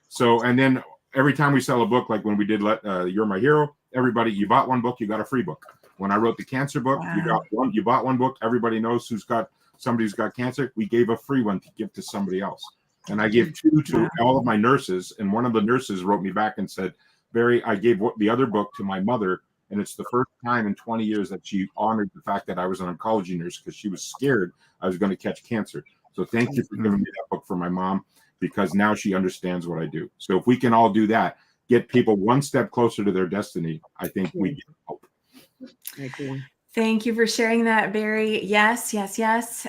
D: So, and then every time we sell a book, like when we did You're My Hero, everybody, you bought one book, you got a free book. When I wrote the cancer book, you bought one book. Everybody knows somebody who's got cancer. We gave a free one to give to somebody else. And I gave 2 to all of my nurses. And one of the nurses wrote me back and said, Barry, I gave the other book to my mother. And it's the first time in 20 years that she honored the fact that I was an oncology nurse, because she was scared I was going to catch cancer. So thank you for giving me that book for my mom, because now she understands what I do. So if we can all do that, get people one step closer to their destiny, I think we get hope.
A: Thank you for sharing that, Barry. Yes.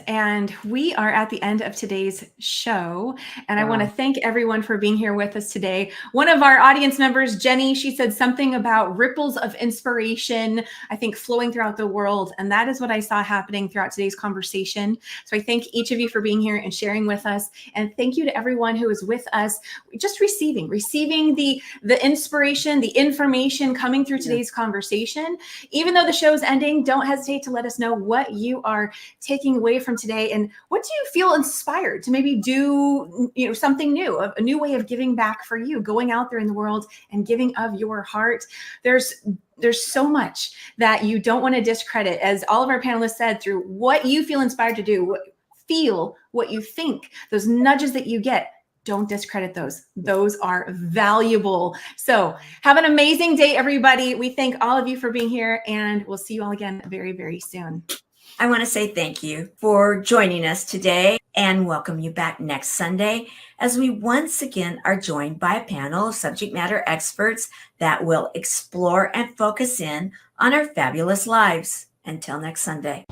A: And we are at the end of today's show. And I want to thank everyone for being here with us today. One of our audience members, Jenny, she said something about ripples of inspiration, I think, flowing throughout the world. And that is what I saw happening throughout today's conversation. So I thank each of you for being here and sharing with us. And thank you to everyone who is with us, just receiving the inspiration, the information coming through today's conversation. Even though the show's ending, don't hesitate to let us know what you are taking away from today, and what do you feel inspired to maybe do, something new, a new way of giving back for you, going out there in the world and giving of your heart. There's so much that you don't want to discredit, as all of our panelists said, through what you feel inspired to do, what you think, those nudges that you get. Don't discredit those. Those are valuable. So have an amazing day, everybody. We thank all of you for being here, and we'll see you all again very, very soon.
J: I want to say thank you for joining us today and welcome you back next Sunday as we once again are joined by a panel of subject matter experts that will explore and focus in on our fabulous lives. Until next Sunday.